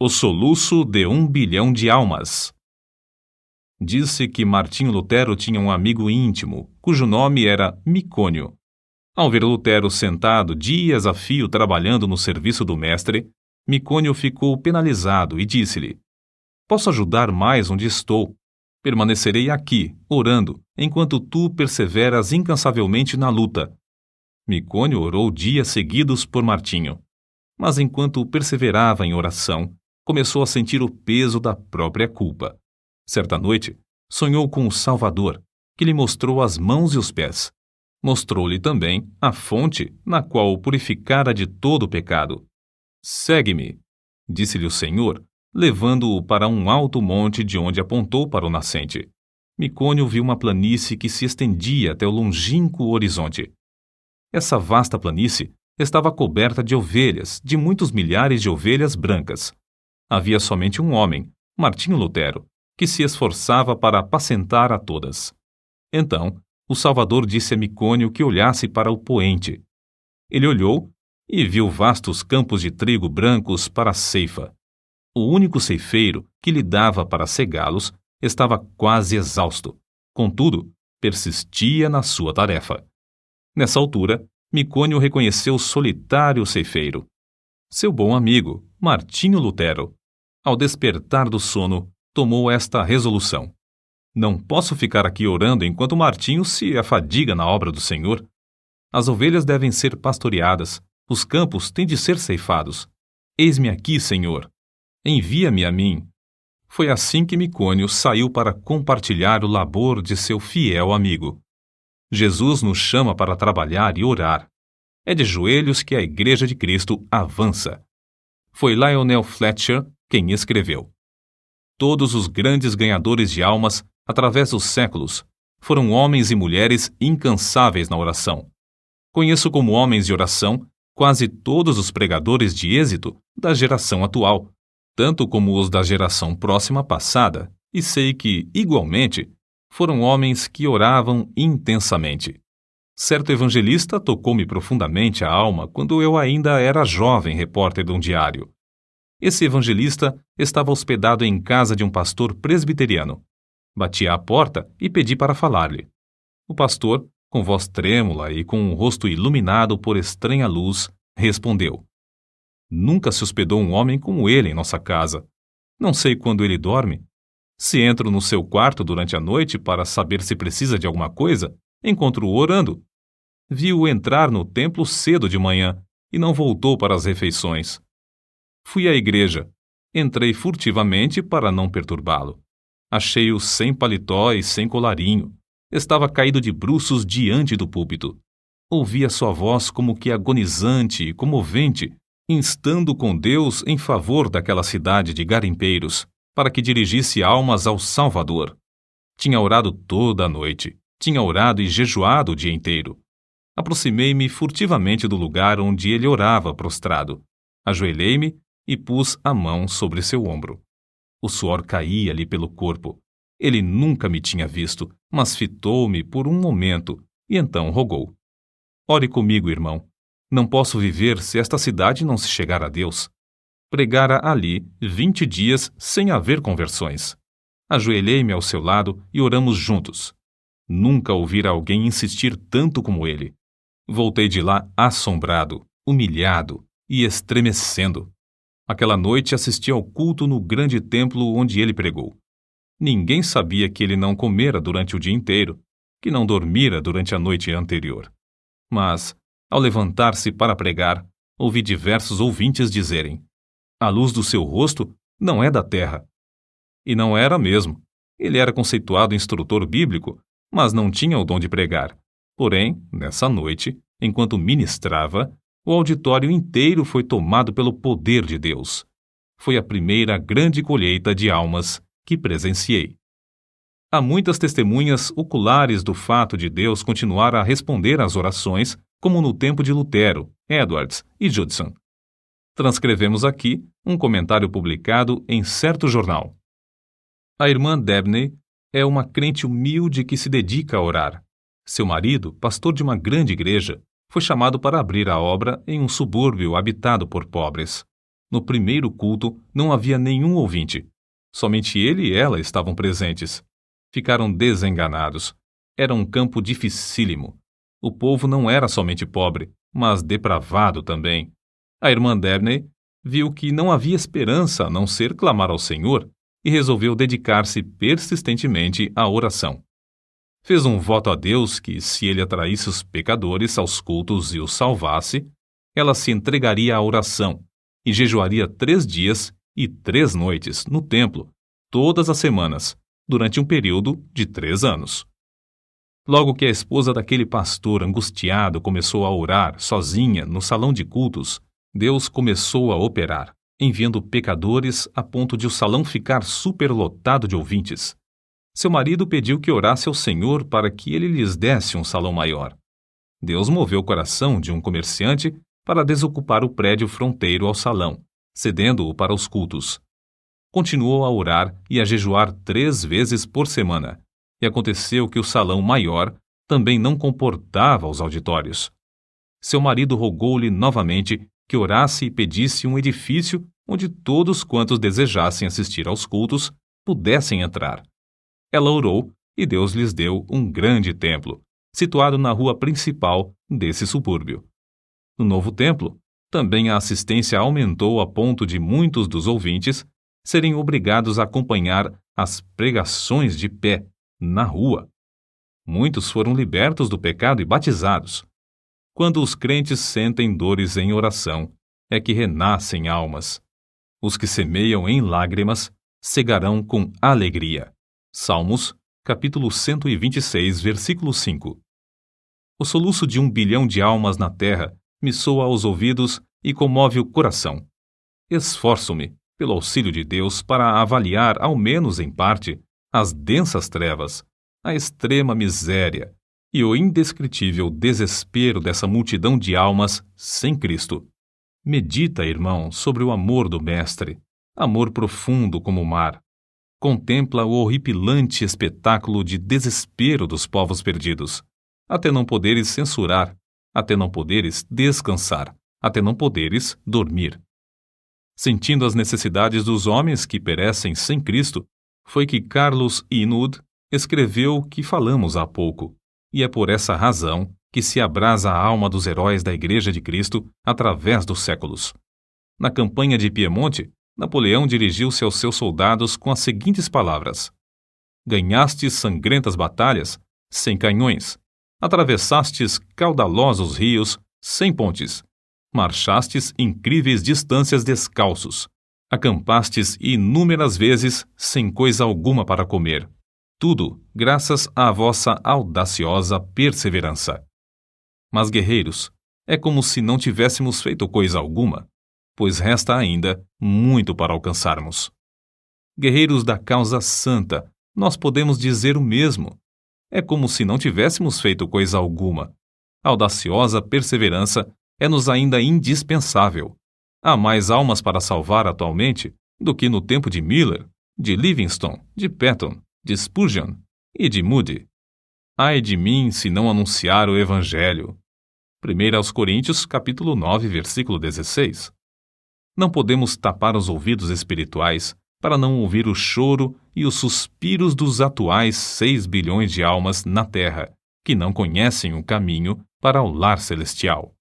O soluço de 1 bilhão de almas. Disse que Martinho Lutero tinha um amigo íntimo, cujo nome era Micônio. Ao ver Lutero sentado dias a fio trabalhando no serviço do mestre, Micônio ficou penalizado e disse-lhe: "Posso ajudar mais onde estou. Permanecerei aqui, orando, enquanto tu perseveras incansavelmente na luta." Micônio orou dias seguidos por Martinho. Mas enquanto perseverava em oração, começou a sentir o peso da própria culpa. Certa noite, sonhou com o Salvador, que lhe mostrou as mãos e os pés. Mostrou-lhe também a fonte na qual o purificara de todo o pecado. "Segue-me", disse-lhe o Senhor, levando-o para um alto monte de onde apontou para o nascente. Micônio viu uma planície que se estendia até o longínquo horizonte. Essa vasta planície estava coberta de ovelhas, de muitos milhares de ovelhas brancas. Havia somente um homem, Martinho Lutero, que se esforçava para apacentar a todas. Então, o Salvador disse a Micônio que olhasse para o poente. Ele olhou e viu vastos campos de trigo brancos para a ceifa. O único ceifeiro que lhe dava para cegá-los estava quase exausto. Contudo, persistia na sua tarefa. Nessa altura, Micônio reconheceu o solitário ceifeiro, seu bom amigo, Martinho Lutero. Ao despertar do sono, tomou esta resolução: "Não posso ficar aqui orando enquanto Martinho se afadiga na obra do Senhor. As ovelhas devem ser pastoreadas, os campos têm de ser ceifados. Eis-me aqui, Senhor. Envia-me a mim." Foi assim que Micônio saiu para compartilhar o labor de seu fiel amigo. Jesus nos chama para trabalhar e orar. É de joelhos que a Igreja de Cristo avança. Foi Lionel Fletcher quem escreveu: "Todos os grandes ganhadores de almas, através dos séculos, foram homens e mulheres incansáveis na oração. Conheço como homens de oração quase todos os pregadores de êxito da geração atual, tanto como os da geração próxima passada, e sei que, igualmente, foram homens que oravam intensamente. Certo evangelista tocou-me profundamente a alma quando eu ainda era jovem repórter de um diário. Esse evangelista estava hospedado em casa de um pastor presbiteriano. Bati à porta e pedi para falar-lhe. O pastor, com voz trêmula e com um rosto iluminado por estranha luz, respondeu: "Nunca se hospedou um homem como ele em nossa casa. Não sei quando ele dorme. Se entro no seu quarto durante a noite para saber se precisa de alguma coisa, encontro-o orando. Vi-o entrar no templo cedo de manhã e não voltou para as refeições. Fui à igreja. Entrei furtivamente para não perturbá-lo. Achei-o sem paletó e sem colarinho. Estava caído de bruços diante do púlpito. Ouvi a sua voz como que agonizante e comovente, instando com Deus em favor daquela cidade de garimpeiros, para que dirigisse almas ao Salvador. Tinha orado toda a noite. Tinha orado e jejuado o dia inteiro. Aproximei-me furtivamente do lugar onde ele orava prostrado. Ajoelhei-me e pus a mão sobre seu ombro. O suor caía-lhe pelo corpo. Ele nunca me tinha visto, mas fitou-me por um momento e então rogou: "Ore comigo, irmão. Não posso viver se esta cidade não se chegar a Deus." Pregara ali 20 dias sem haver conversões. Ajoelhei-me ao seu lado e oramos juntos. Nunca ouvira alguém insistir tanto como ele. Voltei de lá assombrado, humilhado e estremecendo. Aquela noite assisti ao culto no grande templo onde ele pregou. Ninguém sabia que ele não comera durante o dia inteiro, que não dormira durante a noite anterior. Mas, ao levantar-se para pregar, ouvi diversos ouvintes dizerem: "A luz do seu rosto não é da terra." E não era mesmo. Ele era conceituado instrutor bíblico, mas não tinha o dom de pregar. Porém, nessa noite, enquanto ministrava, o auditório inteiro foi tomado pelo poder de Deus. Foi a primeira grande colheita de almas que presenciei. Há muitas testemunhas oculares do fato de Deus continuar a responder às orações, como no tempo de Lutero, Edwards e Judson. Transcrevemos aqui um comentário publicado em certo jornal. A irmã Dabney é uma crente humilde que se dedica a orar. Seu marido, pastor de uma grande igreja, foi chamado para abrir a obra em um subúrbio habitado por pobres. No primeiro culto não havia nenhum ouvinte. Somente ele e ela estavam presentes. Ficaram desenganados. Era um campo dificílimo. O povo não era somente pobre, mas depravado também. A irmã Dabney viu que não havia esperança a não ser clamar ao Senhor e resolveu dedicar-se persistentemente à oração. Fez um voto a Deus que, se ele atraísse os pecadores aos cultos e os salvasse, ela se entregaria à oração e jejuaria 3 dias e 3 noites no templo, todas as semanas, durante um período de 3 anos. Logo que a esposa daquele pastor angustiado começou a orar sozinha no salão de cultos, Deus começou a operar, enviando pecadores a ponto de o salão ficar superlotado de ouvintes. Seu marido pediu que orasse ao Senhor para que ele lhes desse um salão maior. Deus moveu o coração de um comerciante para desocupar o prédio fronteiro ao salão, cedendo-o para os cultos. Continuou a orar e a jejuar 3 vezes por semana, e aconteceu que o salão maior também não comportava os auditórios. Seu marido rogou-lhe novamente que orasse e pedisse um edifício onde todos quantos desejassem assistir aos cultos pudessem entrar. Ela orou e Deus lhes deu um grande templo, situado na rua principal desse subúrbio. No novo templo, também a assistência aumentou a ponto de muitos dos ouvintes serem obrigados a acompanhar as pregações de pé, na rua. Muitos foram libertos do pecado e batizados. Quando os crentes sentem dores em oração, é que renascem almas. Os que semeiam em lágrimas cegarão com alegria. Salmos, capítulo 126, versículo 5. O soluço de 1 bilhão de almas na terra me soa aos ouvidos e comove o coração. Esforço-me, pelo auxílio de Deus, para avaliar, ao menos em parte, as densas trevas, a extrema miséria e o indescritível desespero dessa multidão de almas sem Cristo. Medita, irmão, sobre o amor do Mestre, amor profundo como o mar. Contempla o horripilante espetáculo de desespero dos povos perdidos, até não poderes censurar, até não poderes descansar, até não poderes dormir. Sentindo as necessidades dos homens que perecem sem Cristo, foi que Carlos Inwood escreveu o que falamos há pouco, e é por essa razão que se abrasa a alma dos heróis da Igreja de Cristo através dos séculos. Na campanha de Piemonte, Napoleão dirigiu-se aos seus soldados com as seguintes palavras: ganhastes sangrentas batalhas sem canhões, atravessastes caudalosos rios sem pontes, marchastes incríveis distâncias descalços, acampastes inúmeras vezes sem coisa alguma para comer. Tudo graças à vossa audaciosa perseverança. Mas, guerreiros, é como se não tivéssemos feito coisa alguma, pois resta ainda muito para alcançarmos. Guerreiros da causa santa, nós podemos dizer o mesmo. É como se não tivéssemos feito coisa alguma. A audaciosa perseverança é-nos ainda indispensável. Há mais almas para salvar atualmente do que no tempo de Miller, de Livingstone, de Patton, de Spurgeon e de Moody. Ai de mim se não anunciar o Evangelho. 1 Coríntios, capítulo 9, versículo 16. Não podemos tapar os ouvidos espirituais para não ouvir o choro e os suspiros dos atuais 6 bilhões de almas na Terra, que não conhecem o caminho para o lar celestial.